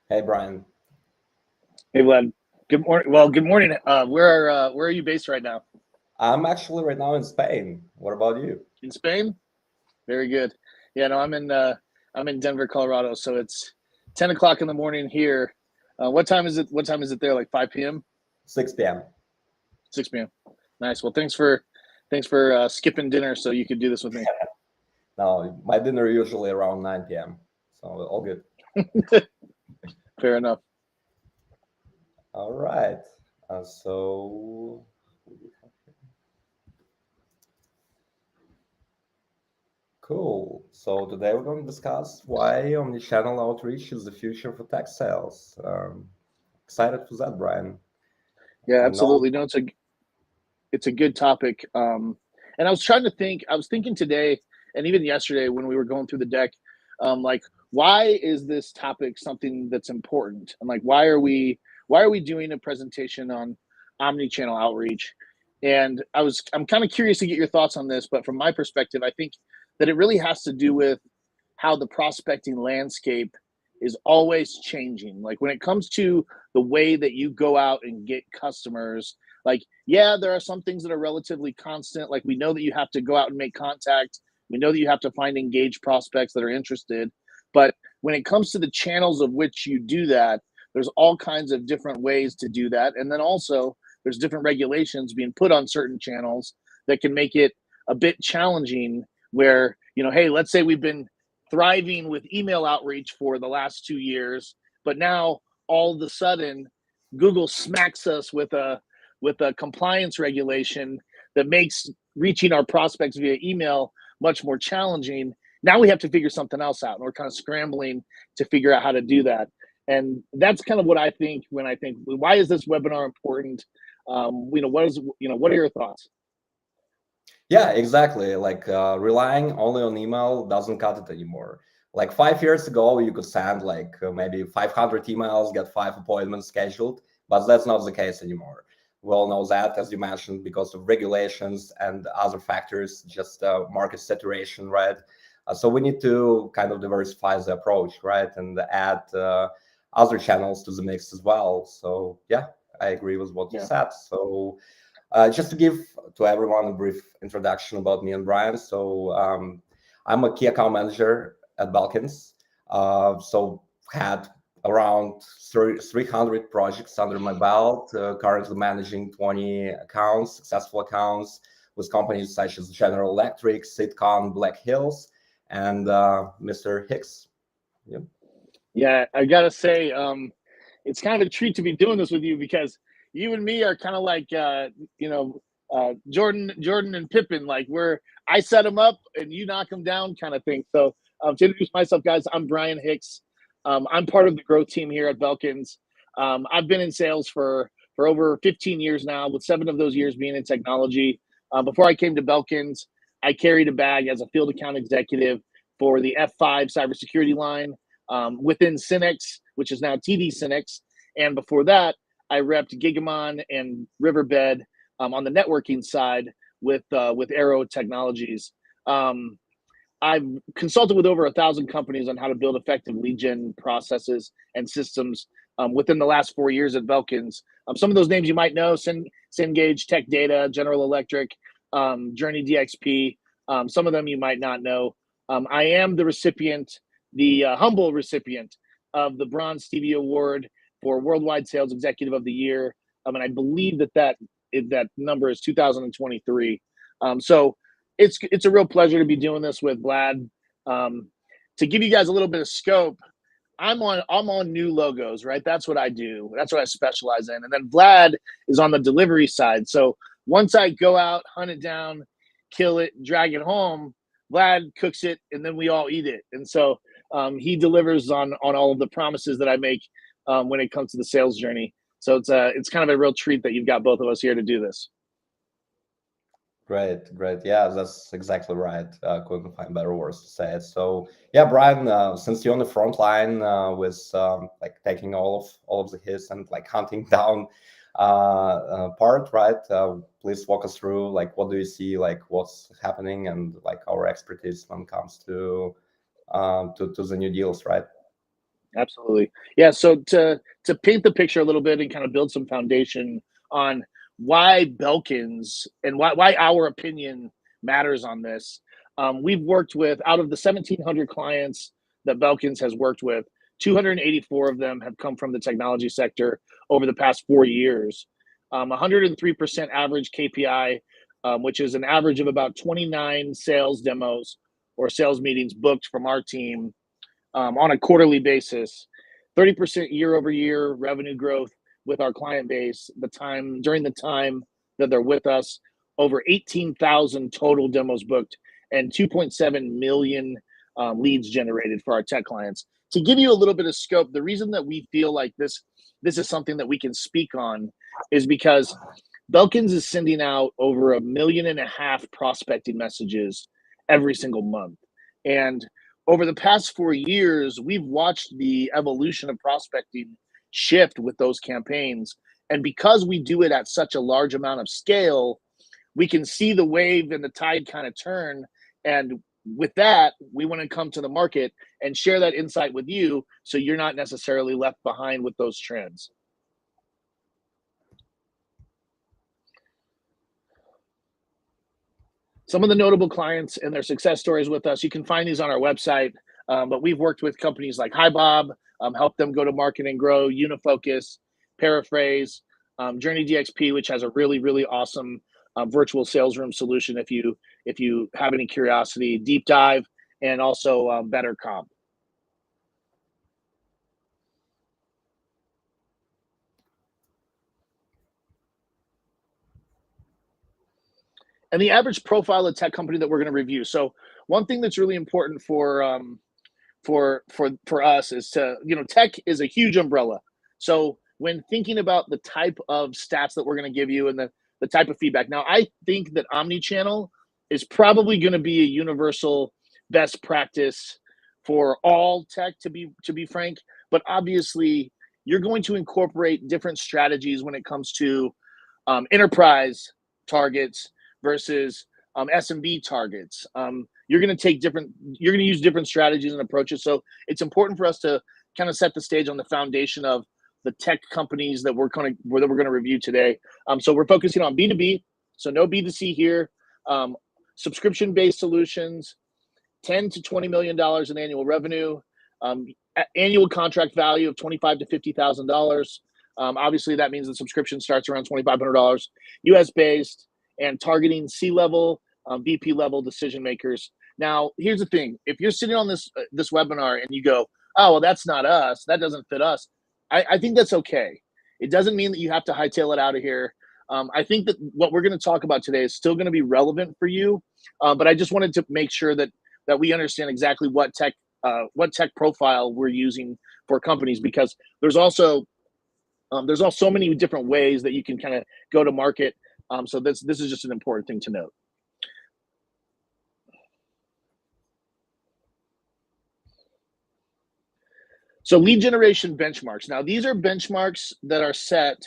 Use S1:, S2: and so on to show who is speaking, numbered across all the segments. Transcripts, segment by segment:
S1: Hey Brian,
S2: Hey, Vlad. Good morning. Well, good morning. Where are you based right now?
S1: I'm actually right now in Spain. What about you?
S2: In Spain? Very good. Yeah, no, I'm in Denver, Colorado. So it's 10 o'clock in the morning here. What time is it? What time is it there? Like 5 p.m.,
S1: 6 p.m.
S2: 6 p.m. Nice. Well, thanks for skipping dinner so you could do this with me.
S1: Now, my dinner usually around 9 p.m. So all good.
S2: Fair enough.
S1: All right. So cool. So today we're going to discuss why omnichannel outreach is the future for tech sales. Excited for that, Brian.
S2: Yeah,
S1: I know.
S2: absolutely. No, it's a good topic. And I was trying to think. I was thinking today, and even yesterday when we were going through the deck, like why is this topic something that's important? And like why are we doing a presentation on omni-channel outreach? And I'm kind of curious to get your thoughts on this, but from my perspective, I think that it really has to do with how the prospecting landscape is always changing. Like when it comes to the way that you go out and get customers, like, yeah, there are some things that are relatively constant. Like we know that you have to go out and make contact. We know that you have to find engaged prospects that are interested. But when it comes to the channels of which you do that, there's all kinds of different ways to do that. And then also there's different regulations being put on certain channels that can make it a bit challenging where, hey, let's say we've been thriving with email outreach for the last 2 years, but now all of a sudden Google smacks us with a compliance regulation that makes reaching our prospects via email much more challenging. Now we have to figure something else out, and we're kind of scrambling to figure out how to do that. And that's kind of what I think when I think, why is this webinar important? What are your thoughts?
S1: Yeah, exactly. Like relying only on email doesn't cut it anymore. Like 5 years ago, you could send like maybe 500 emails, get 5 appointments scheduled, but that's not the case anymore. We all know that, as you mentioned, because of regulations and other factors, just market saturation, right? So we need to kind of diversify the approach, right, and add other channels to the mix as well. So yeah, I agree with what you
S2: Yeah.
S1: said. So just to give to everyone a brief introduction about me and Brian. So I'm a key account manager at Balkans. So had around 300 projects under my belt, currently managing 20 accounts, successful accounts with companies such as General Electric, Sitcom, Black Hills, and Mr. Hicks. Yep.
S2: Yeah, I gotta say, it's kind of a treat to be doing this with you because you and me are kind of like, Jordan and Pippen. Like I set them up and you knock them down, kind of thing. So, to introduce myself, guys, I'm Brian Hicks. I'm part of the growth team here at Belkins. I've been in sales for over 15 years now, with 7 of those years being in technology. Before I came to Belkins, I carried a bag as a field account executive for the F5 cybersecurity line within Cinex, which is now TD Cinex. And before that, I repped Gigamon and Riverbed on the networking side with Arrow Technologies. Um, I've consulted with over 1,000 companies on how to build effective lead gen processes and systems within the last 4 years at Belkins. Some of those names you might know: Cengage, Tech Data, General Electric, Journey DXP. Some of them you might not know. I am the humble recipient of the Bronze Stevie Award for Worldwide Sales Executive of the Year, and I believe that number is 2023. So it's a real pleasure to be doing this with Vlad. Um, to give you guys a little bit of scope, I'm on new logos, right? That's what I do. That's what I specialize in. And then Vlad is on the delivery side. So once I go out, hunt it down, kill it, drag it home, Vlad cooks it, and then we all eat it. And so he delivers on all of the promises that I make when it comes to the sales journey. So it's kind of a real treat that you've got both of us here to do this.
S1: Great, great. Yeah, that's exactly right. Couldn't find better words to say it. So, yeah, Brian, since you're on the front line with like taking all of the hits and like hunting down part, right? Please walk us through like what do you see, like what's happening, and like our expertise when it comes to the new deals, right?
S2: Absolutely. Yeah. So to paint the picture a little bit and kind of build some foundation on why Belkins and why our opinion matters on this. We've worked with out of the 1,700 clients that Belkins has worked with, 284 of them have come from the technology sector over the past 4 years. 103% average KPI, which is an average of about 29 sales demos or sales meetings booked from our team on a quarterly basis, 30% year over year revenue growth with our client base during the time that they're with us, over 18,000 total demos booked, and 2.7 million leads generated for our tech clients. To give you a little bit of scope, the reason that we feel like this is something that we can speak on is because Belkins is sending out over 1.5 million prospecting messages every single month. And over the past 4 years, we've watched the evolution of prospecting shift with those campaigns. And because we do it at such a large amount of scale, we can see the wave and the tide kind of turn. And with that, we want to come to the market and share that insight with you so you're not necessarily left behind with those trends. Some of the notable clients and their success stories with us, you can find these on our website. But we've worked with companies like HiBob, helped them go to market and grow, Unifocus, Paraphrase, Journey DXP, which has a really, really awesome virtual sales room solution if you have any curiosity, Deep Dive, and also Better Comp. And the average profile of tech company that we're going to review. So one thing that's really important for us is tech is a huge umbrella. So when thinking about the type of stats that we're going to give you and the type of feedback, now I think that omnichannel is probably going to be a universal best practice for all tech, to be frank. But obviously, you're going to incorporate different strategies when it comes to enterprise targets versus SMB targets. You're going to use different strategies and approaches. So it's important for us to kind of set the stage on the foundation of the tech companies that we're going to review today. So we're focusing on B2B, so no B2C here. Subscription-based solutions, $10 to $20 million in annual revenue, annual contract value of $25 to $50,000. Obviously, that means the subscription starts around $2,500, US based, and targeting C-level, VP level decision makers. Now, here's the thing: if you're sitting on this webinar and you go, "Oh, well, that's not us. That doesn't fit us," I think that's okay. It doesn't mean that you have to hightail it out of here. I think that what we're going to talk about today is still going to be relevant for you, but I just wanted to make sure that we understand exactly what tech profile we're using for companies, because there's also so many different ways that you can kind of go to market. So this is just an important thing to note. So lead generation benchmarks. Now, these are benchmarks that are set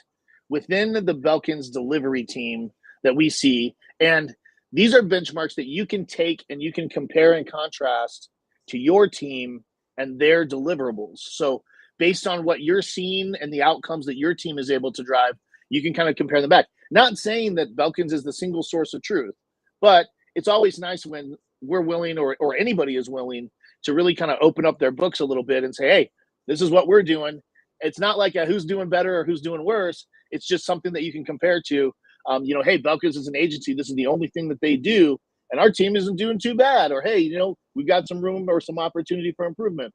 S2: within the Belkins delivery team that we see. And these are benchmarks that you can take and you can compare and contrast to your team and their deliverables. So based on what you're seeing and the outcomes that your team is able to drive, you can kind of compare them back. Not saying that Belkins is the single source of truth, but it's always nice when we're willing, or anybody is willing, to really kind of open up their books a little bit and say, hey, this is what we're doing. It's not like a who's doing better or who's doing worse. It's just something that you can compare to. Hey, Belkins is an agency. This is the only thing that they do, and our team isn't doing too bad. Or hey, we've got some room or some opportunity for improvement.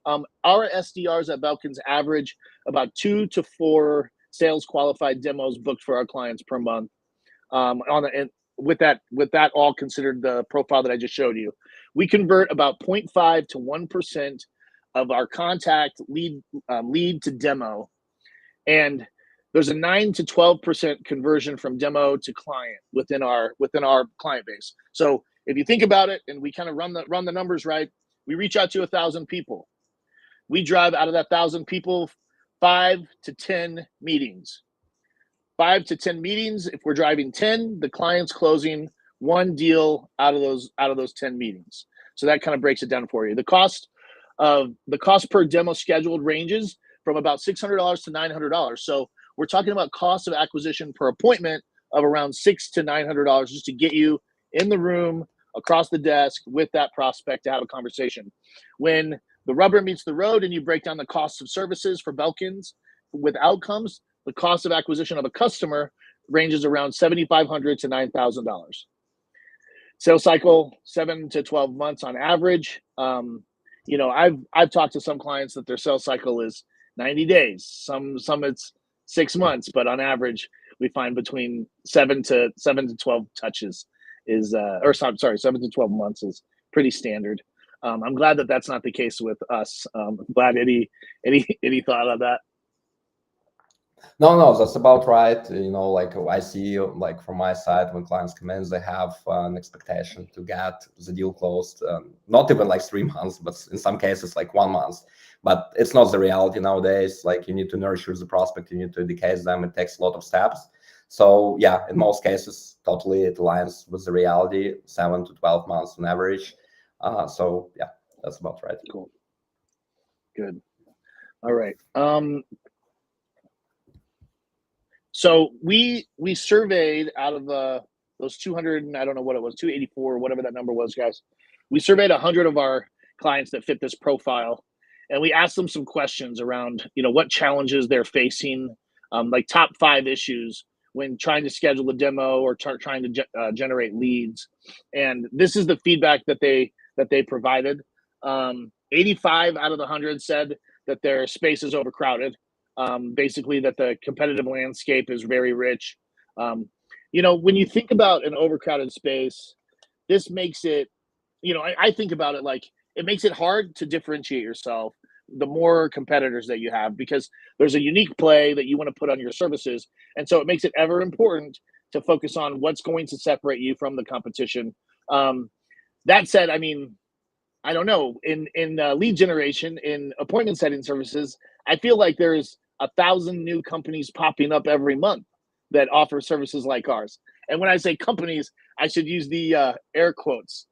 S2: Our SDRs at Belkins average about 2 to 4 sales qualified demos booked for our clients per month. With that all considered, the profile that I just showed you, we convert about 0.5 to 1% of our contact lead to demo, and there's a 9 to 12% conversion from demo to client within our client base. So if you think about it, and we kind of run the numbers right, we reach out to 1,000 people. We drive out of that 1,000 people 5 to 10 meetings. 5 to 10 meetings. If we're driving 10, the client's closing 1 deal out of those 10 meetings. So that kind of breaks it down for you. The cost the cost per demo scheduled ranges from about $600 to $900. So we're talking about cost of acquisition per appointment of around $600 to $900 just to get you in the room across the desk with that prospect to have a conversation. When the rubber meets the road and you break down the cost of services for Belkins with outcomes, the cost of acquisition of a customer ranges around $7,500 to $9,000. Sales cycle 7 to 12 months on average. I've talked to some clients that their sales cycle is 90 days. Some it's 6 months, but on average, we find between 7 to 12 touches is, 7 to 12 months is pretty standard. I'm glad that that's not the case with us. Glad any thought on that?
S1: No, that's about right. Like I see, like from my side, when clients come in, they have an expectation to get the deal closed, not even like 3 months, but in some cases like 1 month. But it's not the reality nowadays. Like you need to nurture the prospect, you need to educate them. It takes a lot of steps. So yeah, in most cases, totally it aligns with the reality, 7 to 12 months on average. So yeah, that's about right.
S2: Cool. Good. All right. So we surveyed out of those 200, and I don't know what it was, 284, whatever that number was, guys. We surveyed 100 of our clients that fit this profile, and we asked them some questions around, what challenges they're facing, like top 5 issues when trying to schedule a demo or trying to generate leads. And this is the feedback that they provided. 85 out of the 100 said that their space is overcrowded. Basically that the competitive landscape is very rich. When you think about an overcrowded space, this makes it, I think about it like it makes it hard to differentiate yourself the more competitors that you have, because there's a unique play that you want to put on your services. And so it makes it ever important to focus on what's going to separate you from the competition. That said, I don't know, in lead generation, in appointment setting services, I feel like there's 1,000 new companies popping up every month that offer services like ours. And when I say companies, I should use the air quotes.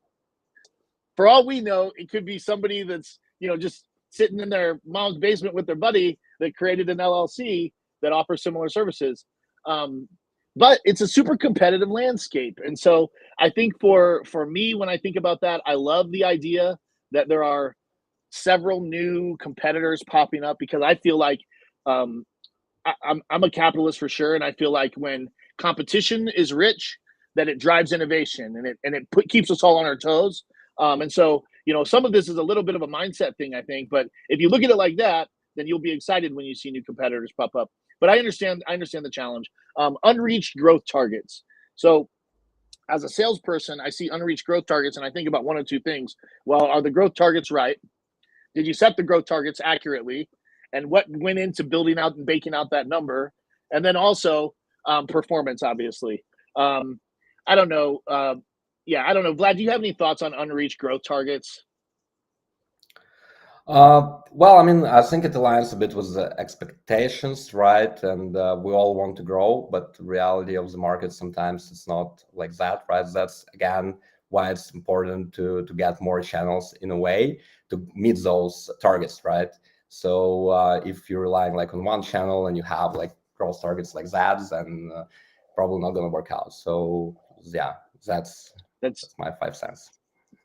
S2: For all we know, it could be somebody that's, just sitting in their mom's basement with their buddy that created an LLC that offers similar services. But it's a super competitive landscape. And so I think for me, when I think about that, I love the idea that there are several new competitors popping up, because I feel like I'm a capitalist for sure. And I feel like when competition is rich, that it drives innovation and it keeps us all on our toes. And so, some of this is a little bit of a mindset thing, I think, but if you look at it like that, then you'll be excited when you see new competitors pop up. But I understand the challenge. Unreached growth targets. So as a salesperson, I see unreached growth targets and I think about one of two things. Well, are the growth targets right? Did you set the growth targets accurately? And what went into building out and baking out that number? And then also performance, obviously. I don't know. I don't know. Vlad, do you have any thoughts on unreached growth targets?
S1: Well, I think it aligns a bit with the expectations, right? And we all want to grow, but the reality of the market sometimes it's not like that, right? That's again why it's important to get more channels in a way to meet those targets, right? So if you're relying like on one channel and you have like growth targets like that, then probably not going to work out. So yeah, that's my 5 cents.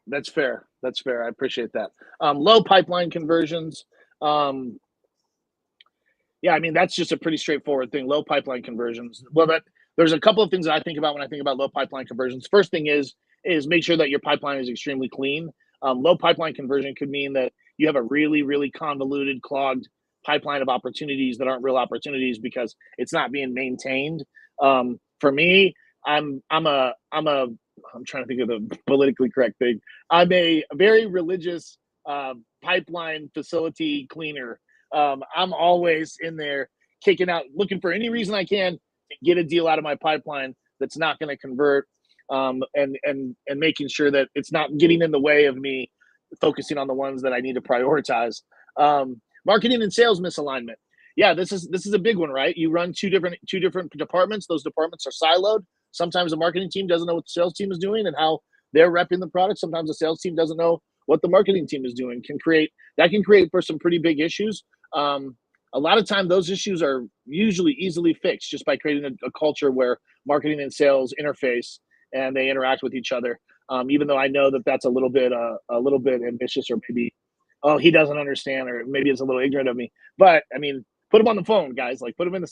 S2: That's fair. I appreciate that. Low pipeline conversions. That's just a pretty straightforward thing. Low pipeline conversions. Well, there's a couple of things that I think about when I think about low pipeline conversions. First thing is make sure that your pipeline is extremely clean. Low pipeline conversion could mean that you have a really, really convoluted, clogged pipeline of opportunities that aren't real opportunities because it's not being maintained. For me, I'm trying to think of the politically correct thing. I'm a very religious pipeline facility cleaner. I'm always in there kicking out, looking for any reason I can to get a deal out of my pipeline that's not going to convert, and making sure that it's not getting in the way of me focusing on the ones that I need to prioritize. Marketing and sales misalignment. Yeah, this is a big one, right? You run two different departments. Those departments are siloed. Sometimes the marketing team doesn't know what the sales team is doing and how they're repping the product. Sometimes the sales team doesn't know what the marketing team is doing can create for some pretty big issues. A lot of time those issues are usually easily fixed just by creating a culture where marketing and sales interface and they interact with each other. Even though I know that that's a little bit ambitious, or maybe, oh, he doesn't understand, or maybe it's a little ignorant of me. But I mean, put them on the phone, guys. Like put them in the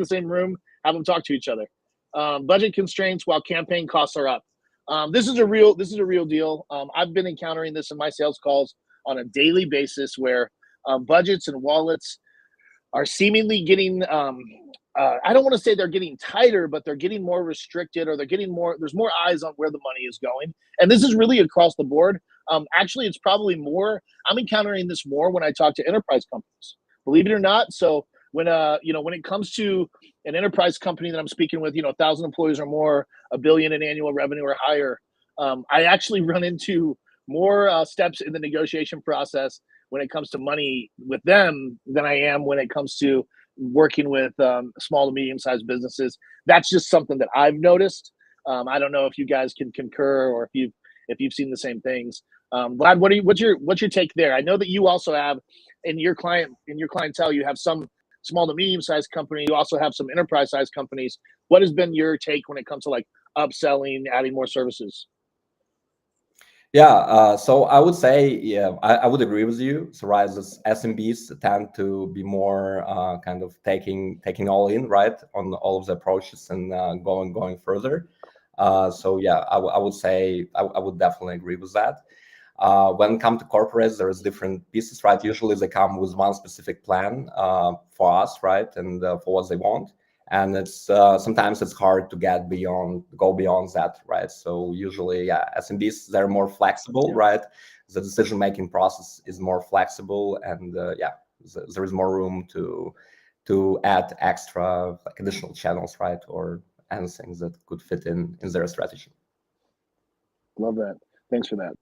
S2: same room, have them talk to each other. Budget constraints while campaign costs are up. This is a real deal. I've been encountering this in my sales calls on a daily basis, where budgets and wallets are seemingly getting. I don't want to say they're getting tighter, but they're getting more restricted, or they're getting more. There's more eyes on where the money is going, and this is really across the board. Actually, it's probably more. I'm encountering this more when I talk to enterprise companies. Believe it or not. So when when it comes to an enterprise company that I'm speaking with, 1,000 employees or more, $1 billion in annual revenue or higher, I actually run into more steps in the negotiation process when it comes to money with them than I am when it comes to working with small to medium sized businesses. That's just something that I've noticed. I don't know if you guys can concur, or if you've seen the same things. Vlad, what's your take there? I know that you also have in your clientele, you have some small to medium sized company. You also have some enterprise sized companies. What has been your take when it comes to like upselling, adding more services?
S1: Yeah, so I would say, yeah, I would agree with you. So, right, as SMBs tend to be more kind of taking all in, right, on all of the approaches and going further. So, yeah, I would say I would definitely agree with that. When it comes to corporates, there's different pieces, right? Usually they come with one specific plan for us, right, and for what they want. And it's sometimes it's hard to go beyond that, right? So usually, yeah, SMBs, they're more flexible, right? The decision-making process is more flexible, and yeah, there is more room to add extra, like, additional channels, right, or anything that could fit in their strategy.
S2: Love that. Thanks for that.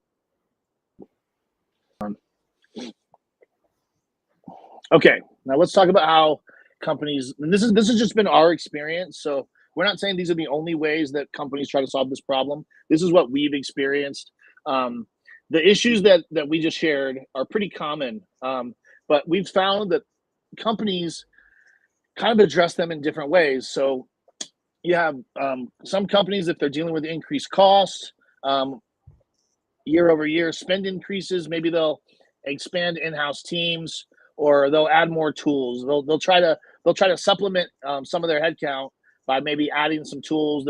S2: Okay, now let's talk about how companies. And this has just been our experience. So we're not saying these are the only ways that companies try to solve this problem. This is what we've experienced. The issues that we just shared are pretty common, but we've found that companies kind of address them in different ways. So you have some companies, if they're dealing with increased costs, year over year spend increases, maybe they'll expand in-house teams, or they'll add more tools. They'll try to supplement some of their headcount by maybe adding some tools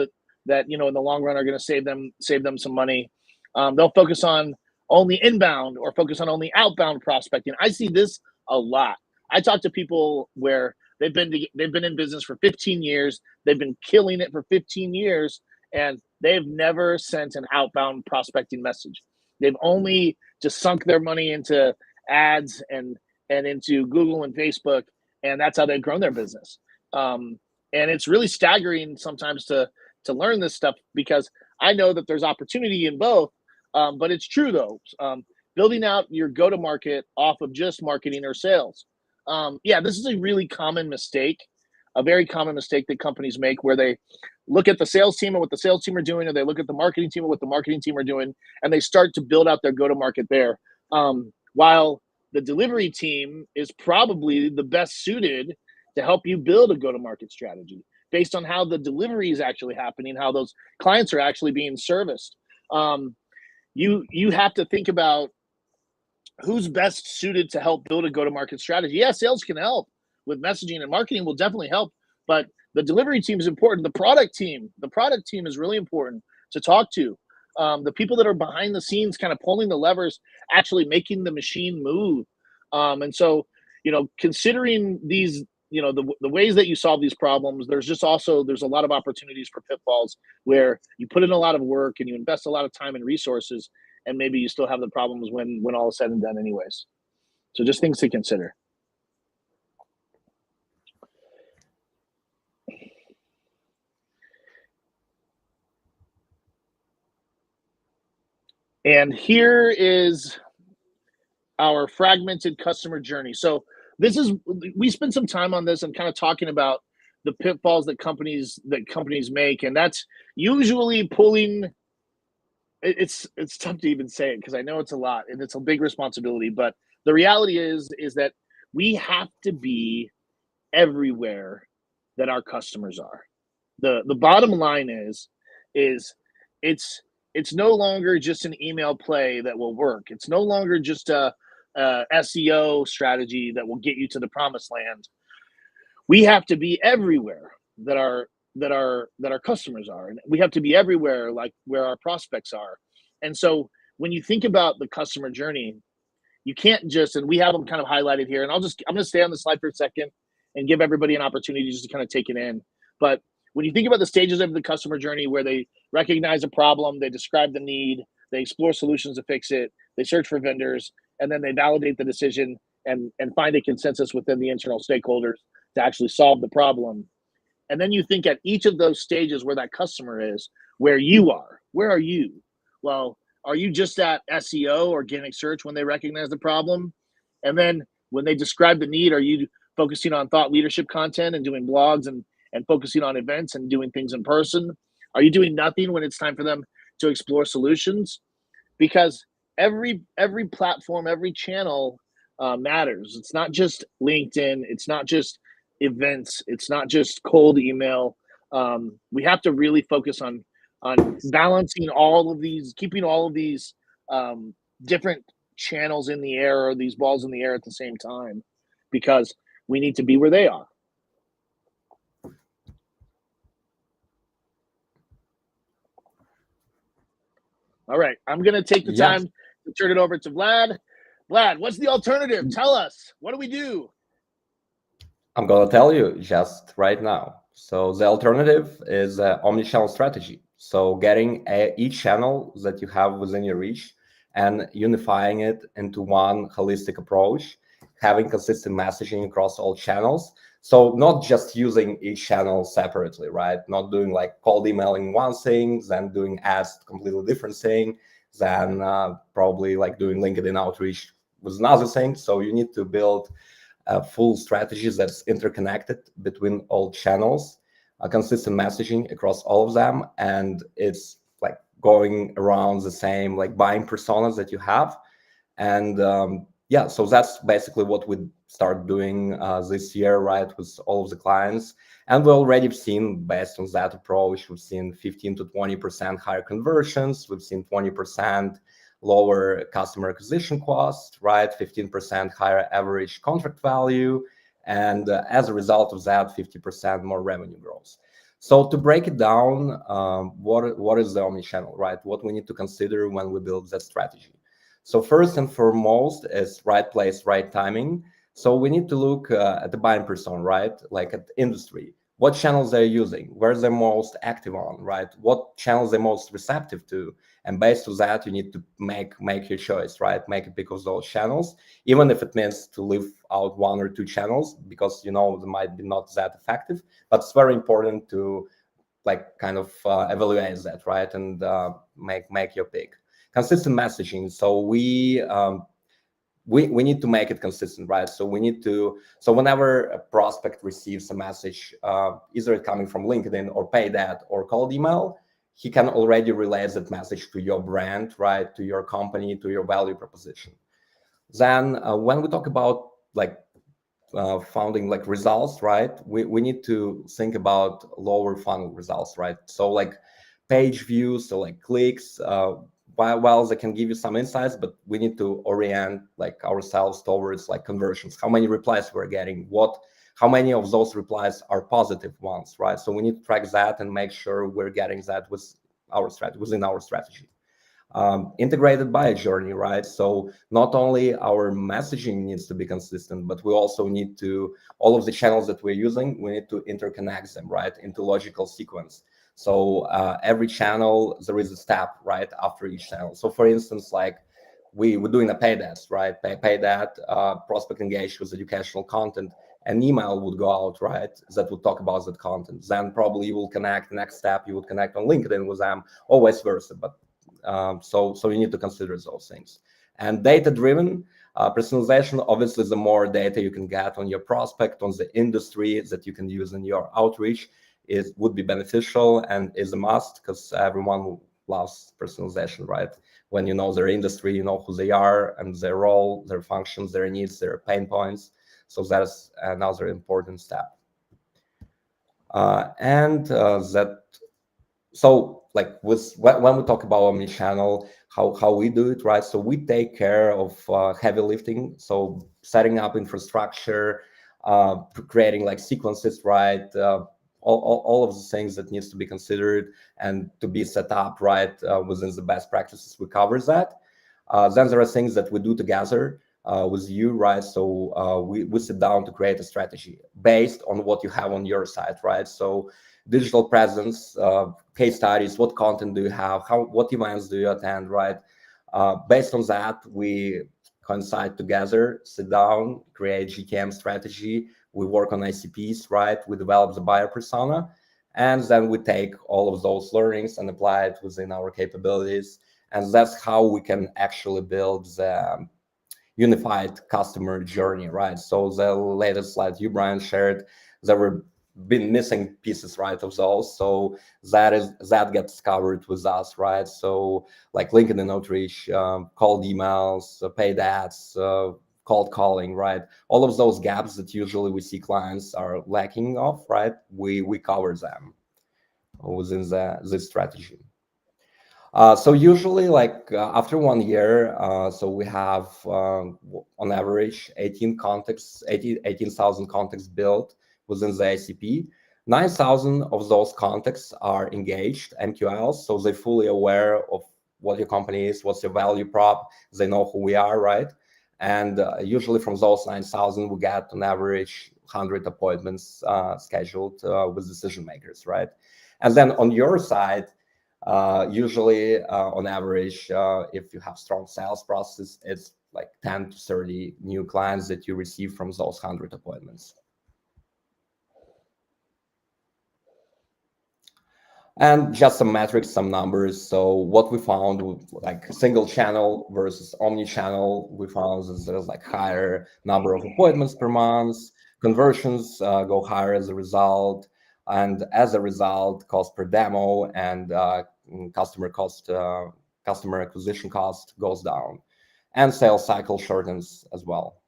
S2: that in the long run are going to save them some money. They'll focus on only inbound, or focus on only outbound prospecting. I see this a lot. I talk to people where they've been in business for 15 years. They've been killing it for 15 years, and they've never sent an outbound prospecting message. They've only just sunk their money into ads and into Google and Facebook, and that's how they've grown their business. And it's really staggering sometimes to learn this stuff, because I know that there's opportunity in both. But it's true though. Building out your go-to-market off of just marketing or sales. Yeah, this is a really common mistake, a very common mistake that companies make, where they look at the sales team and what the sales team are doing, or they look at the marketing team and what the marketing team are doing, and they start to build out their go-to-market there. While the delivery team is probably the best suited to help you build a go-to-market strategy based on how the delivery is actually happening, how those clients are actually being serviced. You have to think about who's best suited to help build a go-to-market strategy. Yeah, sales can help with messaging, and marketing will definitely help, but the delivery team is important. The product team is really important to talk to. The people that are behind the scenes, kind of pulling the levers, actually making the machine move. And so, considering these, the ways that you solve these problems, there's a lot of opportunities for pitfalls where you put in a lot of work and you invest a lot of time and resources, and maybe you still have the problems when all is said and done anyways. So just things to consider. And here is our fragmented customer journey. So we spent some time on this and kind of talking about the pitfalls that companies make, and that's usually pulling it's tough to even say it because I know it's a lot and it's a big responsibility. But the reality is that we have to be everywhere that our customers are. The bottom line is it's it's no longer just an email play that will work. It's no longer just a SEO strategy that will get you to the promised land. We have to be everywhere that our customers are, and we have to be everywhere like where our prospects are. And so when you think about the customer journey, you can't just, and we have them kind of highlighted here, and I'm going to stay on the slide for a second and give everybody an opportunity just to kind of take it in. But when you think about the stages of the customer journey, where they recognize a problem, they describe the need, they explore solutions to fix it, they search for vendors, and then they validate the decision and find a consensus within the internal stakeholders to actually solve the problem. And then you think at each of those stages where that customer is, where you are, where are you? Well, are you just at SEO, organic search, when they recognize the problem? And then when they describe the need, are you focusing on thought leadership content and doing blogs and focusing on events and doing things in person? Are you doing nothing when it's time for them to explore solutions? Because every platform, every channel matters. It's not just LinkedIn. It's not just events. It's not just cold email. We have to really focus on balancing all of these, keeping all of these different channels in the air, or these balls in the air at the same time, because we need to be where they are. All right, I'm going to take the
S1: Yeah,
S2: time to turn it over to Vlad. Vlad, what's the alternative? Tell us. What do we do?
S1: I'm gonna tell you just right now. So the alternative is omnichannel strategy. So getting each channel that you have within your reach and unifying it into one holistic approach, having consistent messaging across all channels. So not just using each channel separately, right? Not doing like cold emailing one thing, then doing ads completely different thing, then probably like doing LinkedIn outreach was another thing. So you need to build full strategies that's interconnected between all channels, consistent messaging across all of them, and it's like going around the same like buying personas that you have. And yeah, so that's basically what we start doing this year, right, with all of the clients. And we already seen, based on that approach, we've seen 15 to 20% higher conversions. We've seen 20% lower customer acquisition cost, right? 15% higher average contract value. And as a result of that, 50% more revenue growth. So to break it down, what is the omnichannel, right? What we need to consider when we build that strategy. So first and foremost is right place, right timing. So we need to look at the buying persona, right? Like at the industry. What channels they're using, where they're most active on, right? What channels they're most receptive to, and based on that, you need to make your choice, right? Make a pick of those channels, even if it means to leave out one or two channels because you know they might be not that effective. But it's very important to like kind of evaluate that, right? And make your pick. Consistent messaging. So we need to make it consistent, right? So we need to, so whenever a prospect receives a message, either coming from LinkedIn or paid ad or cold email, he can already relay that message to your brand, right? To your company, to your value proposition. Then when we talk about like founding like results, right? We need to think about lower funnel results, right? So like page views, so like clicks, while they can give you some insights, but we need to orient like ourselves towards like conversions. How many replies we're getting? How many of those replies are positive ones, right? So we need to track that and make sure we're getting that within our strategy. Integrated buyer journey, right? So not only our messaging needs to be consistent, but we also need to, all of the channels that we're using, we need to interconnect them, right, into logical sequence. So every channel, there is a step right after each channel. So for instance, like we're doing a paid ads, right? Paid ad, prospect engaged with educational content, an email would go out, right? That would talk about that content. Then probably you will connect, next step, you would connect on LinkedIn with them, or vice versa. But so you need to consider those things. And data-driven personalization, obviously, the more data you can get on your prospect, on the industry that you can use in your outreach, would be beneficial and is a must, because everyone loves personalization, right? When you know their industry, you know who they are and their role, their functions, their needs, their pain points. So that's another important step. And that so like with when we talk about omnichannel, how we do it, right? So we take care of heavy lifting, so setting up infrastructure, creating like sequences, right? All of the things that needs to be considered and to be set up right within the best practices. We cover that. Then there are things that we do together with you, right? So we sit down to create a strategy based on what you have on your side, right? So digital presence, case studies, what content do you have, what events do you attend, right? Based on that, we coincide together, sit down, create GTM strategy. We work on ICPs, right? We develop the buyer persona, and then we take all of those learnings and apply it within our capabilities. And that's how we can actually build the unified customer journey, right? So the latest slide you, Brian, shared, there were been missing pieces, right, of those. So that gets covered with us, right? So like LinkedIn outreach, cold emails, paid ads, cold calling, right? All of those gaps that usually we see clients are lacking of, right? We cover them within this strategy. So usually, like after 1 year, so we have on average 18,000 contacts built within the ICP. 9,000 of those contacts are engaged MQLs, so they're fully aware of what your company is, what's your value prop. They know who we are, right? And usually from those 9,000, we get on average 100 appointments scheduled with decision makers, right? And then on your side, usually, on average, if you have strong sales process, it's like 10 to 30 new clients that you receive from those 100 appointments. And just some metrics, some numbers. So what we found, like single channel versus omni-channel, we found that there's like higher number of appointments per month. Conversions go higher as a result, and as a result, cost per demo and customer acquisition cost goes down, and sales cycle shortens as well.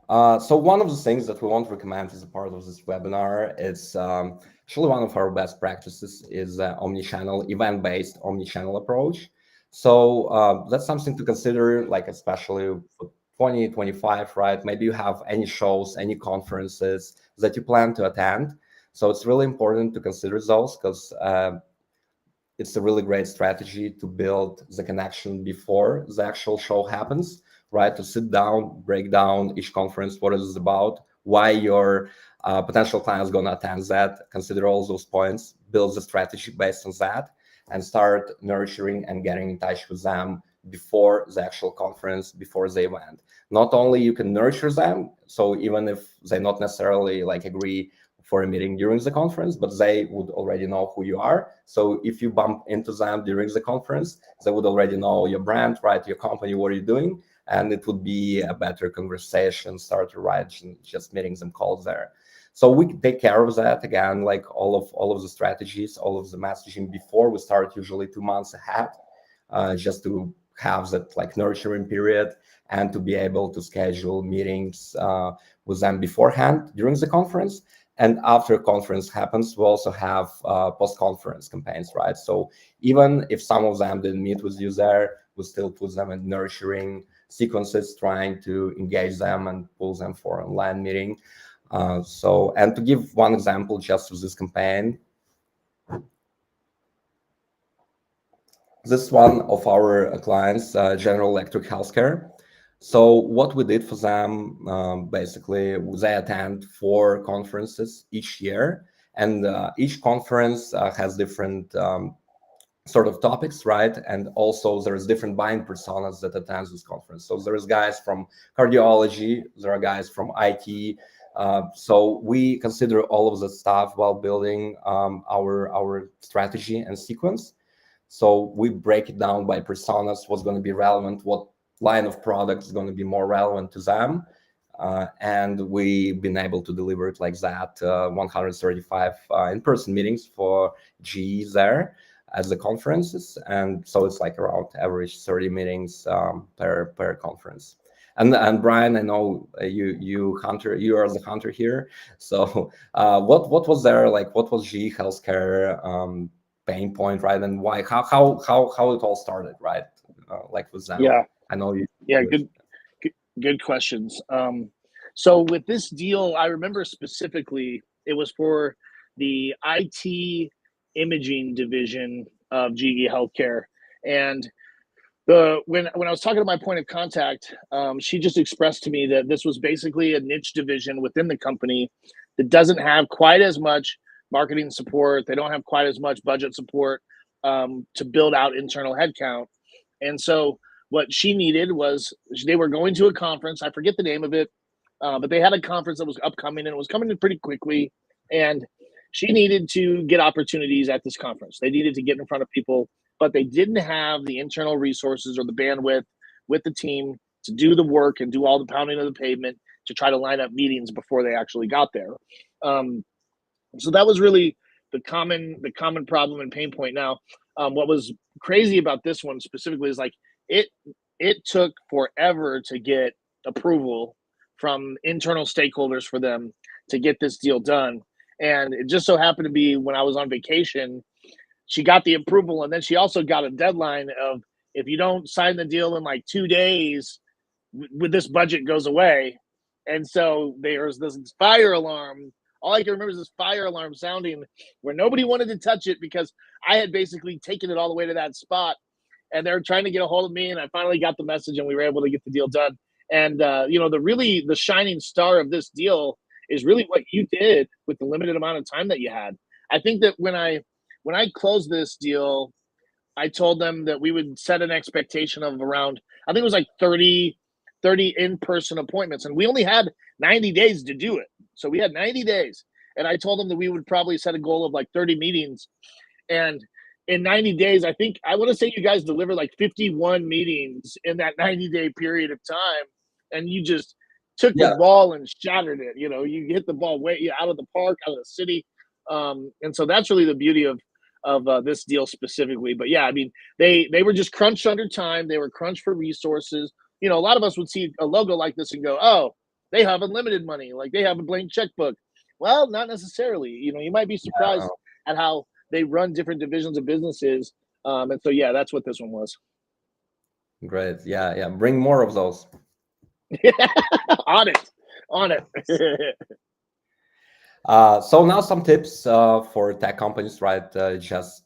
S1: So one of the things that we want to recommend as a part of this webinar is actually one of our best practices is omnichannel, event-based omnichannel approach. So that's something to consider, like especially for 2025, right? Maybe you have any shows, any conferences that you plan to attend. So it's really important to consider those because it's a really great strategy to build the connection before the actual show happens, right? To sit down, break down each conference, what it is about, why your potential client is going to attend that, consider all those points, build the strategy based on that, and start nurturing and getting in touch with them before the actual conference, before the event. Not only you can nurture them, so even if they not necessarily like agree for a meeting during the conference, but they would already know who you are. So if you bump into them during the conference, they would already know your brand, right? Your company, what are you doing? And it would be a better conversation starter, right? Just meeting them calls there. So we take care of that again, like all of the strategies, all of the messaging before we start, usually 2 months ahead, just to have that like nurturing period and to be able to schedule meetings with them beforehand during the conference. And after conference happens, we also have post-conference campaigns, right? So even if some of them didn't meet with you there, we still put them in nurturing sequences, trying to engage them and pull them for an online meeting. And to give one example just of this campaign, this one of our clients, General Electric Healthcare. So what we did for them, basically, they attend 4 conferences each year, and each conference has different sort of topics, right? And also there's different buying personas that attend this conference. So there's guys from cardiology, there are guys from IT. So we consider all of the stuff while building our strategy and sequence. So we break it down by personas, what's going to be relevant, what line of product is going to be more relevant to them. and we've been able to deliver it like that. 135 in-person meetings for GE there at the conferences, and so it's like around average 30 meetings per conference. And Brian, I know you are the hunter here. So what was there, like what was GE Healthcare pain point, right? And why how it all started, right? Like with them.
S2: Yeah,
S1: I know you.
S2: yeah, good questions. So with this deal, I remember specifically it was for the IT imaging division of GE Healthcare, and the when I was talking to my point of contact, she just expressed to me that this was basically a niche division within the company that doesn't have quite as much marketing support. They don't have quite as much budget support to build out internal headcount, and so what she needed was they were going to a conference. I forget the name of it, but they had a conference that was upcoming and it was coming in pretty quickly. And she needed to get opportunities at this conference. They needed to get in front of people, but they didn't have the internal resources or the bandwidth with the team to do the work and do all the pounding of the pavement to try to line up meetings before they actually got there. Um, so that was really the common problem and pain point. Now, what was crazy about this one specifically is like it it took forever to get approval from internal stakeholders for them to get this deal done. And it just so happened to be when I was on vacation, she got the approval, and then she also got a deadline of if you don't sign the deal in like 2 days, with this budget goes away. And so there's this fire alarm. All I can remember is this fire alarm sounding where nobody wanted to touch it because I had basically taken it all the way to that spot, and they're trying to get a hold of me. And I finally got the message, and we were able to get the deal done. And the shining star of this deal is really what you did with the limited amount of time that you had. I think that when I closed this deal, I told them that we would set an expectation of around, I think it was like 30 in-person appointments, and we only had 90 days to do it. So we had 90 days, and I told them that we would probably set a goal of like 30 meetings. And in 90 days, I think I want to say you guys delivered like 51 meetings in that 90-day period of time, and you just took the
S1: Yeah,
S2: ball and shattered it. You hit the ball way out of the park, out of the city. And so that's really the beauty of this deal specifically. But yeah, I mean, they were just crunched under time. They were crunched for resources. A lot of us would see a logo like this and go, "Oh, they have unlimited money, like they have a blank checkbook." Well, not necessarily. You might be surprised at how they run different divisions of businesses. And so, yeah, that's what this one was.
S1: great. Yeah, yeah. Bring more of those.
S2: On it, on it.
S1: So now some tips for tech companies, right? Just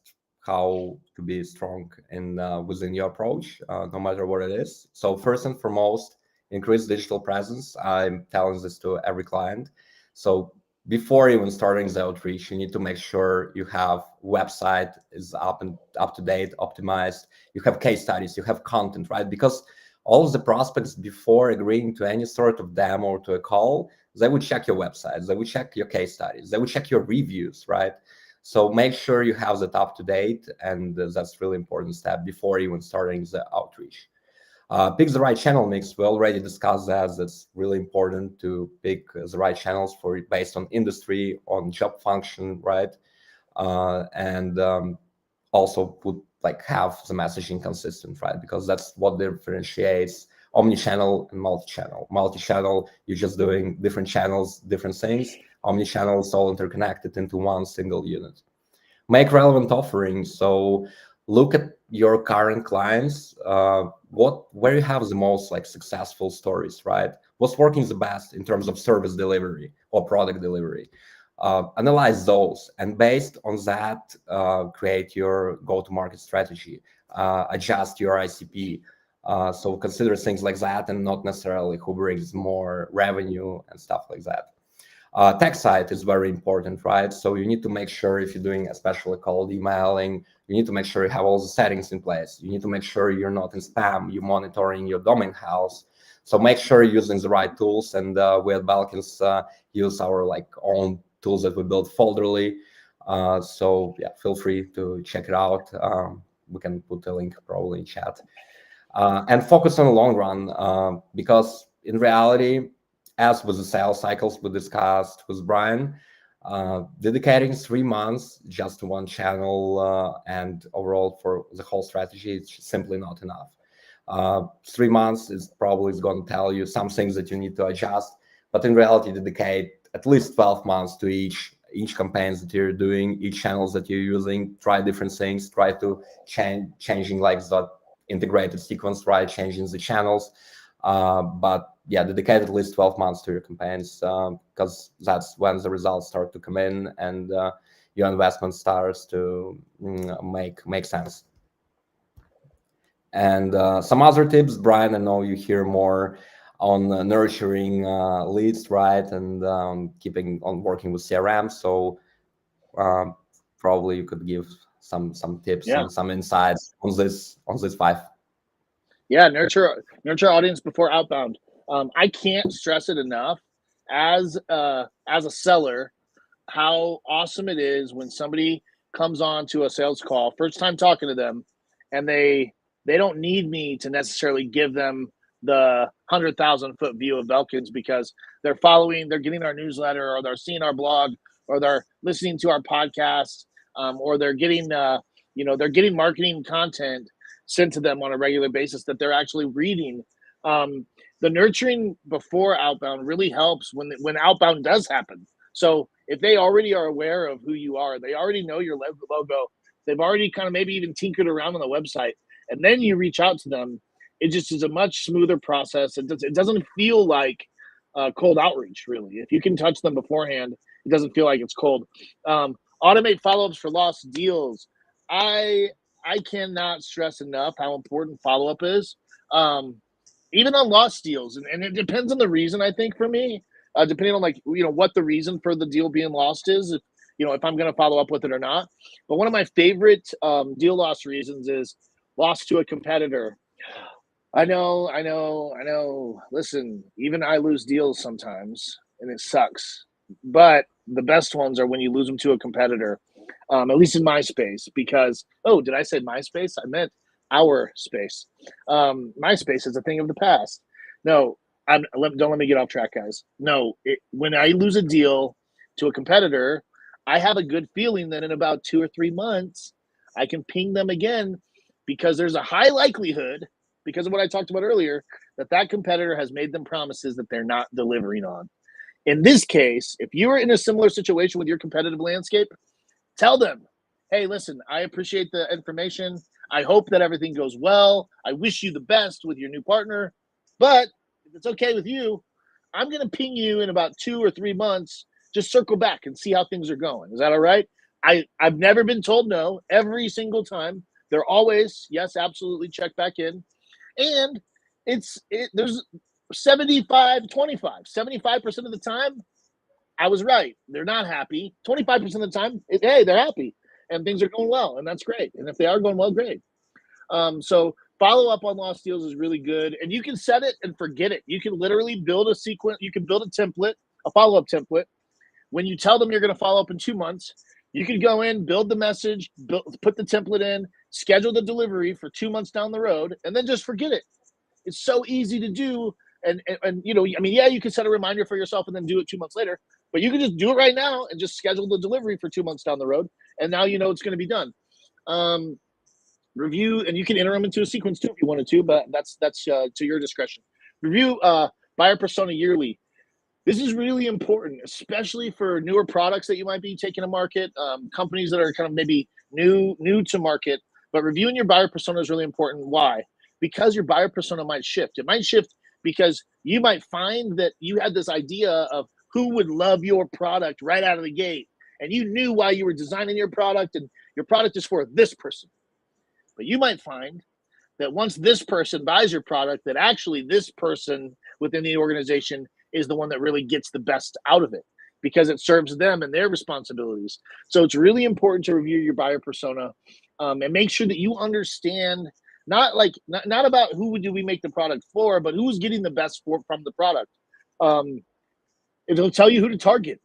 S1: how to be strong in within your approach, no matter what it is. So first and foremost, increase digital presence. I'm telling this to every client. So before even starting the outreach, you need to make sure you have website is up to date, optimized. You have case studies, you have content, right? Because all of the prospects before agreeing to any sort of demo or to a call, they would check your websites, they would check your case studies, they would check your reviews, right? So make sure you have that up to date, and that's really important step before even starting the outreach. Pick the right channel mix. We already discussed that. That's really important to pick the right channels for based on industry, on job function, right? And also put like have the messaging consistent, right? Because that's what differentiates omnichannel and multi-channel. Multi-channel, you're just doing different channels, different things. Omnichannel is all interconnected into one single unit. Make relevant offerings. So look at your current clients, where you have the most like successful stories, right? What's working the best in terms of service delivery or product delivery. Analyze those, and based on that, create your go-to-market strategy, adjust your ICP. So consider things like that, and not necessarily who brings more revenue and stuff like that. Tech side is very important, right? So you need to make sure if you're doing especially cold emailing, you need to make sure you have all the settings in place. You need to make sure you're not in spam, you're monitoring your domain house. So make sure you're using the right tools. And we at Balkans use our like own tools that we built folderly. So yeah, feel free to check it out. We can put a link probably in chat. And focus on the long run, because in reality, as with the sales cycles we discussed with Brian, dedicating 3 months just to one channel and overall for the whole strategy is simply not enough. 3 months is probably going to tell you some things that you need to adjust, but in reality, dedicate at least 12 months to each campaigns that you're doing, each channels that you're using. Try different things. Try to changing like the integrated sequence. Try changing the channels. But yeah, dedicate at least 12 months to your campaigns because that's when the results start to come in and your investment starts to make sense. And some other tips, Brian, I know you hear more on nurturing leads, right? And keeping on working with CRM. So probably you could give some tips and some insights on this 5.
S2: Yeah, nurture audience before outbound. I can't stress it enough as a seller how awesome it is when somebody comes on to a sales call, first time talking to them, and they don't need me to necessarily give them the 100,000-foot view of Belkins because they're getting our newsletter, or they're seeing our blog, or they're listening to our podcast, or they're getting they're getting marketing content sent to them on a regular basis that they're actually reading. The nurturing before outbound really helps when outbound does happen. So if they already are aware of who you are, they already know your logo, they've already kind of maybe even tinkered around on the website, and then you reach out to them, it just is a much smoother process. It doesn't feel like cold outreach, really. If you can touch them beforehand, it doesn't feel like it's cold. Automate follow-ups for lost deals. I cannot stress enough how important follow-up is. Even on lost deals, and it depends on the reason, I think, for me. Depending on what the reason for the deal being lost is, if I'm going to follow up with it or not. But one of my favorite deal loss reasons is lost to a competitor. I know. Listen, even I lose deals sometimes, and it sucks. But the best ones are when you lose them to a competitor, at least in my space. Because, did I say MySpace? I meant our space. MySpace is a thing of the past. No, don't let me get off track, guys. No, when I lose a deal to a competitor, I have a good feeling that in about 2 or 3 months, I can ping them again because there's a high likelihood, because of what I talked about earlier, that competitor has made them promises that they're not delivering on. In this case, if you are in a similar situation with your competitive landscape, tell them, hey, listen, I appreciate the information. I hope that everything goes well. I wish you the best with your new partner. But if it's okay with you, I'm going to ping you in about 2 or 3 months. Just circle back and see how things are going. Is that all right? I've never been told no. Every single time, they're always, yes, absolutely, check back in. And there's 75-25. 75% of the time, I was right. They're not happy. 25% of the time, hey, they're happy and things are going well, and that's great. And if they are going well, great. So follow up on lost deals is really good, and you can set it and forget it. You can literally build a sequence. You can build a template, a follow up template. When you tell them you're going to follow up in 2 months, you can go in, build the message, put the template in, schedule the delivery for 2 months down the road, and then just forget it. It's so easy to do. And you can set a reminder for yourself and then do it 2 months later, but you can just do it right now and just schedule the delivery for 2 months down the road. And now you know it's going to be done. Review, and you can enter them into a sequence too if you wanted to, but that's to your discretion. Review buyer persona yearly. This is really important, especially for newer products that you might be taking to market, companies that are kind of maybe new to market. But reviewing your buyer persona is really important. Why? Because your buyer persona might shift. It might shift because you might find that you had this idea of who would love your product right out of the gate. And you knew why you were designing your product, and your product is for this person. But you might find that once this person buys your product, that actually this person within the organization is the one that really gets the best out of it because it serves them and their responsibilities. So it's really important to review your buyer persona and make sure that you understand not about who do we make the product for, but who's getting the best from the product. It'll tell you who to target.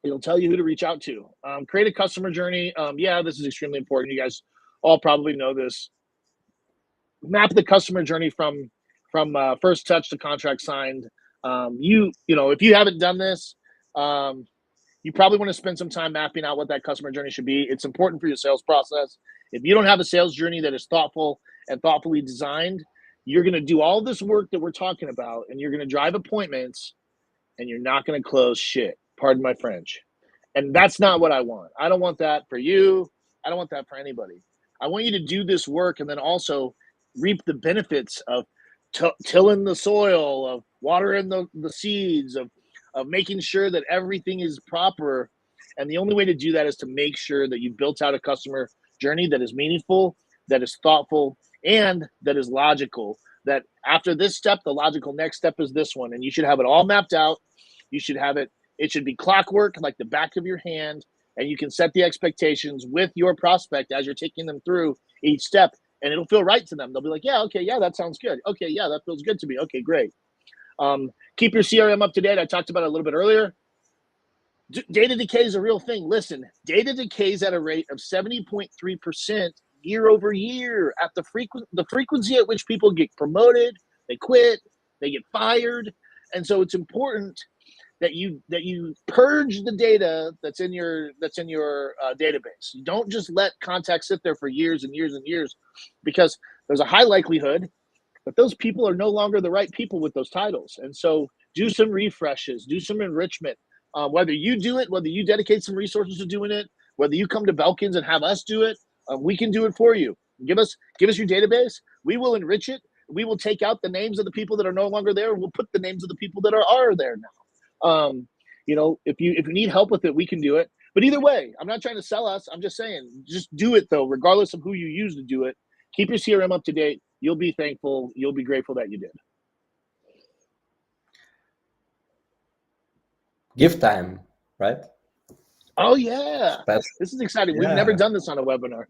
S2: It'll tell you who to reach out to. Create a customer journey. This is extremely important. You guys all probably know this. Map the customer journey from first touch to contract signed. You know, if you haven't done this, you probably want to spend some time mapping out what that customer journey should be. It's important for your sales process. If you don't have a sales journey that is thoughtful and thoughtfully designed, you're going to do all this work that we're talking about, and you're going to drive appointments, and you're not going to close shit. Pardon my French. And that's not what I want. I don't want that for you. I don't want that for anybody. I want you to do this work and then also reap the benefits of tilling the soil, of watering the seeds, of making sure that everything is proper. And the only way to do that is to make sure that you've built out a customer journey that is meaningful, that is thoughtful, and that is logical. That after this step, the logical next step is this one. And you should have it all mapped out. You should have it should be clockwork, like the back of your hand, and you can set the expectations with your prospect as you're taking them through each step, and it'll feel right to them. They'll be like, yeah, okay, yeah, that sounds good. Okay, yeah, that feels good to me. Okay, great. Keep your CRM up to date. I talked about it a little bit earlier. Data decay is a real thing. Listen, data decays at a rate of 70.3% year over year at the frequency at which people get promoted, they quit, they get fired. And so it's important that you purge the data that's in your database. You don't just let contacts sit there for years and years and years, because there's a high likelihood that those people are no longer the right people with those titles. And so do some refreshes, do some enrichment. Whether you do it, whether you dedicate some resources to doing it, whether you come to Belkins and have us do it, we can do it for you. Give us your database. We will enrich it. We will take out the names of the people that are no longer there, and we'll put the names of the people that are there now. You know, if you need help with it, we can do it. But either way, I'm not trying to sell us. I'm just saying, just do it though, regardless of who you use to do it. Keep your CRM up to date. You'll be thankful. You'll be grateful that you did.
S1: Gift time, right?
S2: Oh yeah,
S1: That's,
S2: this is exciting.
S1: yeah.
S2: We've never done this on a webinar.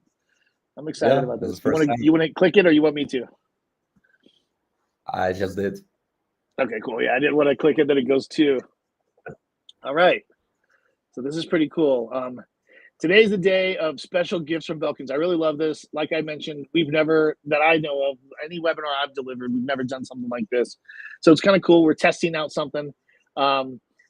S2: I'm excited about this.
S1: You
S2: want to click it, or you want me to?
S1: I just did.
S2: Okay, cool. Yeah, I didn't want to click it, then it goes to. All right. So this is pretty cool. Today's the day of special gifts from Belkins. I really love this. Like I mentioned, we've never, that I know of, any webinar I've delivered, we've never done something like this. So it's kind of cool. We're testing out something.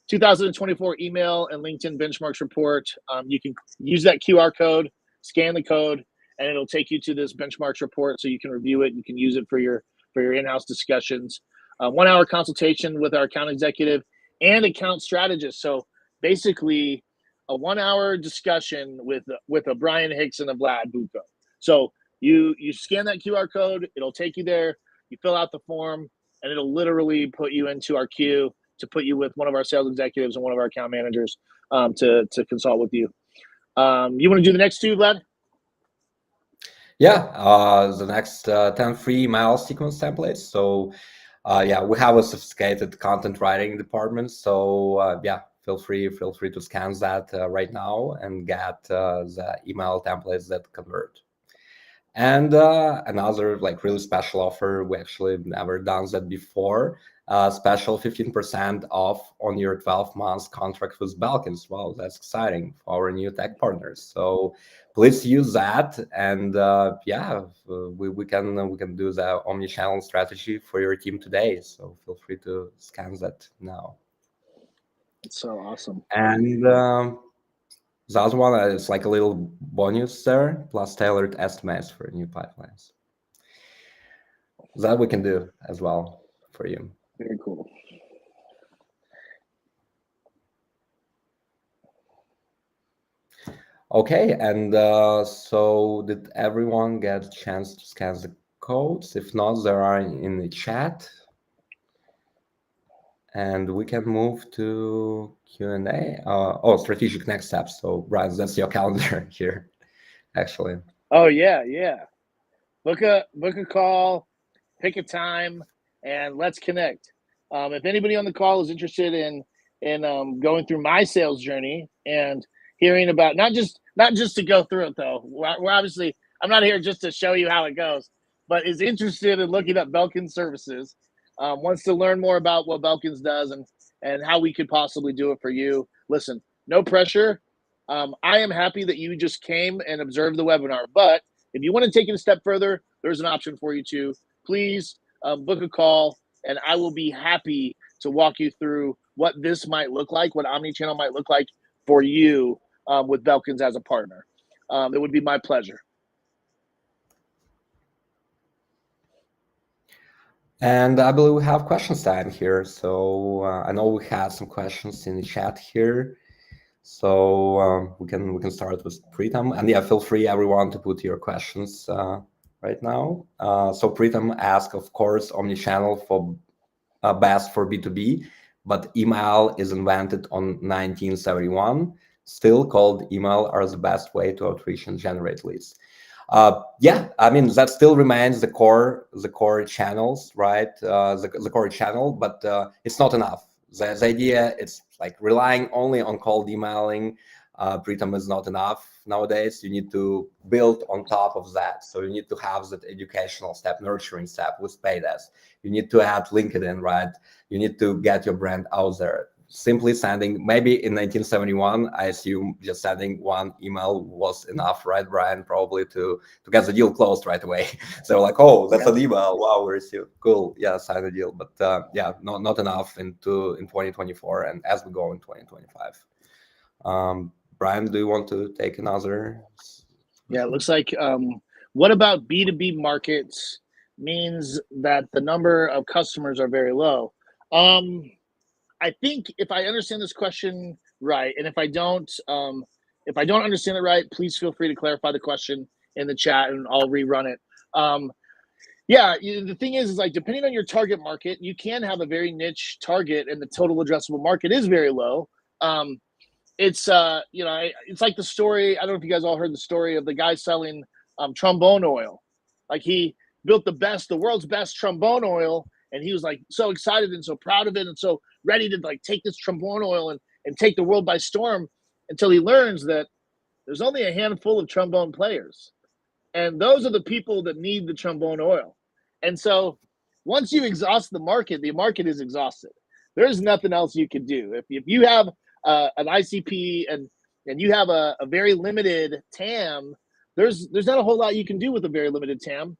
S2: 2024 email and LinkedIn benchmarks report. You can use that QR code, scan the code, and it'll take you to this benchmarks report so you can review it. You can use it for your in-house discussions. 1 hour consultation with our account executive and account strategist. So basically a 1 hour discussion with a Brian Hicks and a Vlad Buko. So you scan that QR code, it'll take you there, you fill out the form, and it'll literally put you into our queue to put you with one of our sales executives and one of our account managers to consult with you. You want to do the next two, Vlad?
S1: Yeah, the next 10 free email sequence templates. So yeah, we have a sophisticated content writing department. So yeah, feel free to scan that right now and get the email templates that convert. And another like really special offer, we actually never done that before. Special 15% off on your 12 months contract with Belkins. Wow, that's exciting for our new tech partners. So please use that, and yeah, we can do the omnichannel strategy for your team today. So feel free to scan that now.
S2: It's so awesome.
S1: And the other one is like a little bonus there, plus tailored estimates for new pipelines. That we can do as well for you.
S2: Very cool.
S1: Okay, and so did everyone get a chance to scan the codes? If not, there are in the chat. And we can move to Q&A. Oh, strategic next steps. So Brian, that's your calendar here, actually.
S2: Oh yeah. Book a call, pick a time, and let's connect. If anybody on the call is interested in going through my sales journey and hearing about not just to go through it though. We're obviously, I'm not here just to show you how it goes, but is interested in looking at Belkins services, wants to learn more about what Belkins does and how we could possibly do it for you. Listen, no pressure. I am happy that you just came and observed the webinar, but if you want to take it a step further, there's an option for you too. Please book a call, and I will be happy to walk you through what this might look like, what omnichannel might look like for you with Belkins as a partner. It would be my pleasure.
S1: And I believe we have questions time here. So I know we had some questions in the chat here. So we can start with Pritam. And yeah, feel free everyone to put your questions right now. So Pritam asked, of course, omnichannel for best for B2B, but email is invented on 1971, still called email are the best way to outreach and generate leads. Yeah, I mean, that still remains the core channels, right? The core channel, but it's not enough. The idea, it's like relying only on cold emailing, Pritam, is not enough nowadays. You need to build on top of that. So you need to have that educational step, nurturing step with paid ads. You need to add LinkedIn, right? You need to get your brand out there. Simply sending, maybe in 1971, I assume just sending one email was enough, right, Brian? Probably to get the deal closed right away. So like, oh, that's an email. Wow, we received. Cool. Yeah, sign the deal. But yeah, not enough in 2024 and as we go in 2025. Brian, do you want to take another?
S2: Yeah, it looks like what about B2B markets means that the number of customers are very low. I think if I understand this question right, and if I don't understand it right, please feel free to clarify the question in the chat, and I'll rerun it. Yeah, the thing is like depending on your target market, you can have a very niche target, and the total addressable market is very low. It's it's like the story. I don't know if you guys all heard the story of the guy selling trombone oil. Like he built the world's best trombone oil, and he was like so excited and so proud of it, and so ready to like take this trombone oil and take the world by storm, until he learns that there's only a handful of trombone players, and those are the people that need the trombone oil. And so once you exhaust the market is exhausted. There's nothing else you can do. If you have an ICP and you have a very limited TAM, there's not a whole lot you can do with a very limited TAM.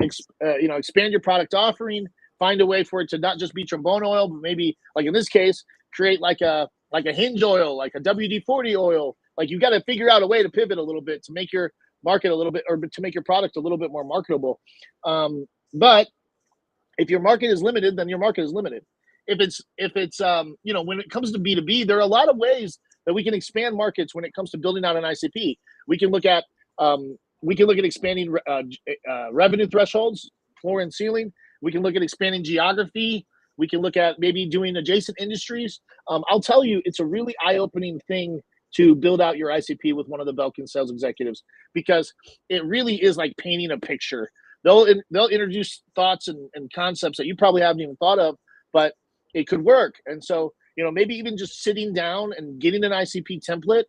S2: Expand your product offering, find a way for it to not just be trombone oil, but maybe like in this case, create like a hinge oil, like a WD-40 oil. Like you got to figure out a way to pivot a little bit to make your market a little bit, or to make your product a little bit more marketable. But if your market is limited, then your market is limited. If it's when it comes to B2B, there are a lot of ways that we can expand markets when it comes to building out an ICP. We can look at expanding revenue thresholds, floor and ceiling. We can look at expanding geography. We can look at maybe doing adjacent industries. I'll tell you, it's a really eye-opening thing to build out your ICP with one of the Belkin sales executives, because it really is like painting a picture. They'll introduce thoughts and concepts that you probably haven't even thought of, but it could work. And so, maybe even just sitting down and getting an ICP template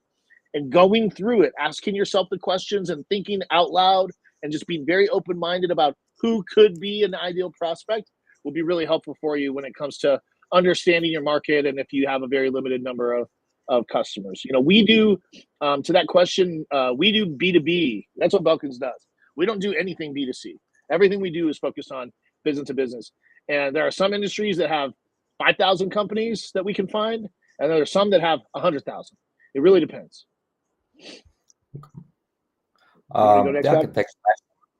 S2: and going through it, asking yourself the questions and thinking out loud and just being very open-minded about who could be an ideal prospect will be really helpful for you when it comes to understanding your market, and if you have a very limited number of customers. We do, to that question, we do B2B. That's what Belkins does. We don't do anything B2C. Everything we do is focused on business to business. And there are some industries that have 5,000 companies that we can find, and there are some that have 100,000. It really depends.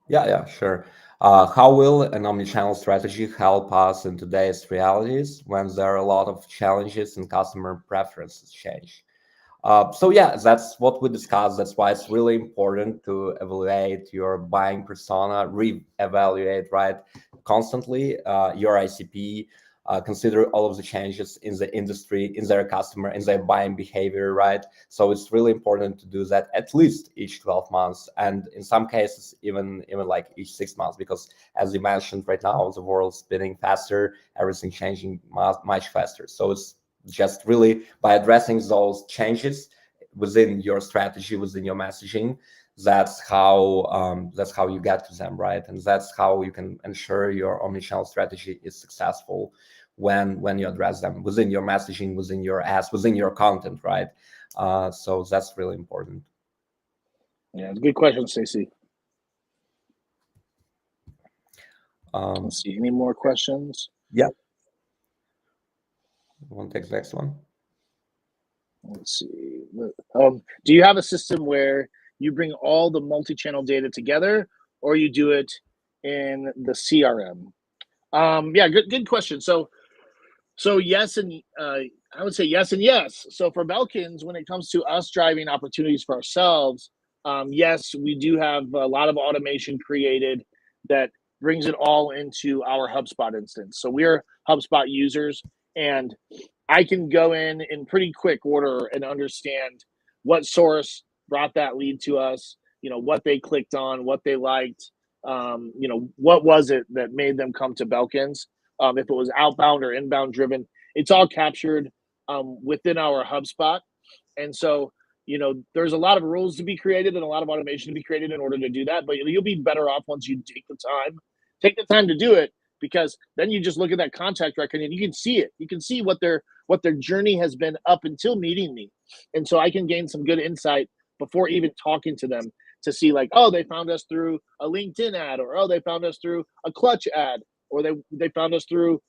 S1: Yeah, sure. How will an omnichannel strategy help us in today's realities when there are a lot of challenges and customer preferences change? So yeah, that's what we discussed. That's why it's really important to evaluate your buying persona, re-evaluate, right, constantly your ICP, consider all of the changes in the industry, in their customer, in their buying behavior, right? So it's really important to do that at least each 12 months, and in some cases even like each 6 months, because as you mentioned, right now the world's spinning faster, everything changing much faster. So it's just really by addressing those changes within your strategy, within your messaging, that's how you get to them, right? And that's how you can ensure your omnichannel strategy is successful when you address them within your messaging, within your ads, within your content, right? So that's really important.
S2: Yeah, it's a good question, Stacey. Let's see, any more questions?
S1: Yeah. You want to take the next one?
S2: Let's see. Do you have a system where you bring all the multi-channel data together, or you do it in the CRM? Yeah, good question. So yes, and I would say yes and yes. So for Belkins, when it comes to us driving opportunities for ourselves, yes, we do have a lot of automation created that brings it all into our HubSpot instance. So we're HubSpot users, and I can go in pretty quick order and understand what source brought that lead to us, what they clicked on, what they liked, what was it that made them come to Belkins. If it was outbound or inbound driven, it's all captured within our HubSpot. And so, there's a lot of rules to be created and a lot of automation to be created in order to do that. But you'll be better off once you take the time to do it, because then you just look at that contact record and you can see it. You can see what their journey has been up until meeting me. And so I can gain some good insight before even talking to them to see, like, oh, they found us through a LinkedIn ad, or oh, they found us through a Clutch ad, or they found us through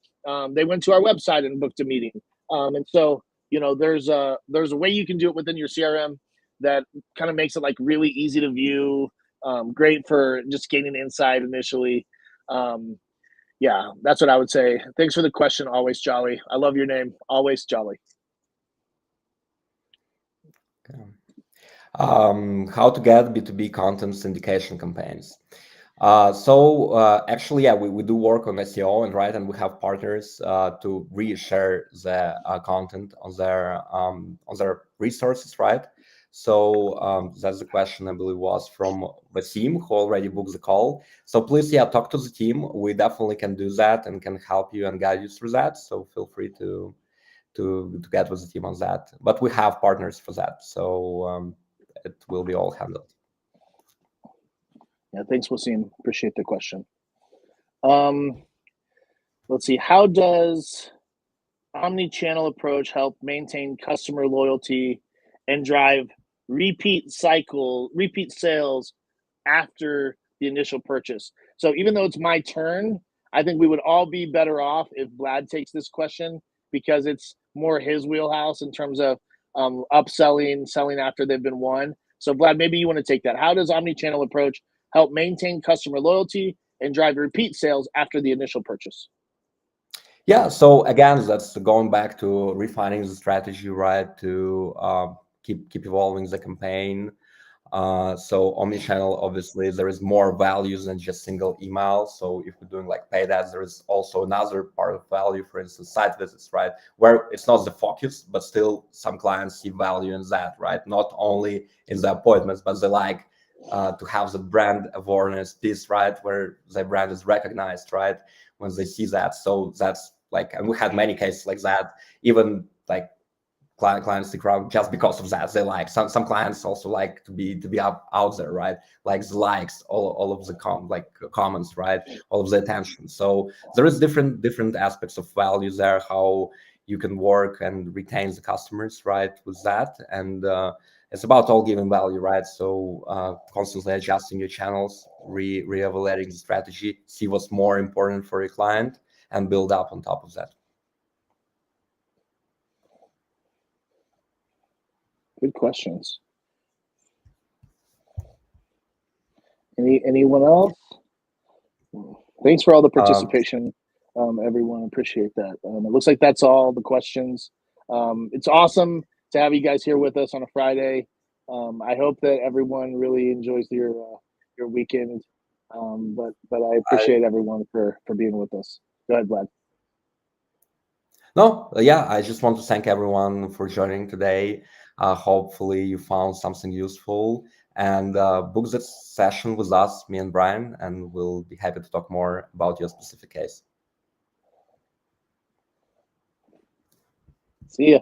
S2: they went to our website and booked a meeting. And so, there's a way you can do it within your CRM that kind of makes it like really easy to view, great for just gaining insight initially. Um, yeah, that's what I would say. Thanks for the question. Always Jolly. I love your name. Always Jolly.
S1: Okay. How to get B2B content syndication campaigns. Actually, yeah, we do work on SEO, and we have partners to reshare the content on their resources, right? So that's the question, I believe, was from Vasim, who already booked the call. So please, yeah, talk to the team. We definitely can do that and can help you and guide you through that. So feel free to get with the team on that. But we have partners for that, so it will be all handled.
S2: Yeah, thanks, Wasim. Appreciate the question. Let's see. How does omni-channel approach help maintain customer loyalty and drive repeat sales after the initial purchase? So even though it's my turn, I think we would all be better off if Vlad takes this question, because it's more his wheelhouse in terms of upselling, selling after they've been won. So Vlad, maybe you want to take that. How does omni-channel approach help maintain customer loyalty and drive repeat sales after the initial purchase?
S1: Yeah, so again, that's going back to refining the strategy, right? To keep evolving the campaign. So omnichannel, obviously, there is more values than just single email. So if we're doing like paid ads, there is also another part of value, for instance, site visits, right? Where it's not the focus, but still some clients see value in that, right? Not only in the appointments, but they like to have the brand awareness piece, right? Where the brand is recognized, right? When they see that. So that's like, and we had many cases like that, even like clients stick around just because of that. They like some clients also like to be out there, right? Like the likes, all of the comments, right? All of the attention. So there is different aspects of value there, how you can work and retain the customers, right? With that, and it's about all giving value, right? So constantly adjusting your channels, re-evaluating the strategy, see what's more important for your client, and build up on top of that.
S2: Good questions. Anyone else? Thanks for all the participation, everyone. Appreciate that. It looks like that's all the questions. It's awesome to have you guys here with us on a Friday. I hope that everyone really enjoys your weekend. But I appreciate everyone for being with us. Go ahead, Vlad.
S1: No, yeah, I just want to thank everyone for joining today. Hopefully you found something useful, and book this session with us, me and Brian, and we'll be happy to talk more about your specific case.
S2: See ya.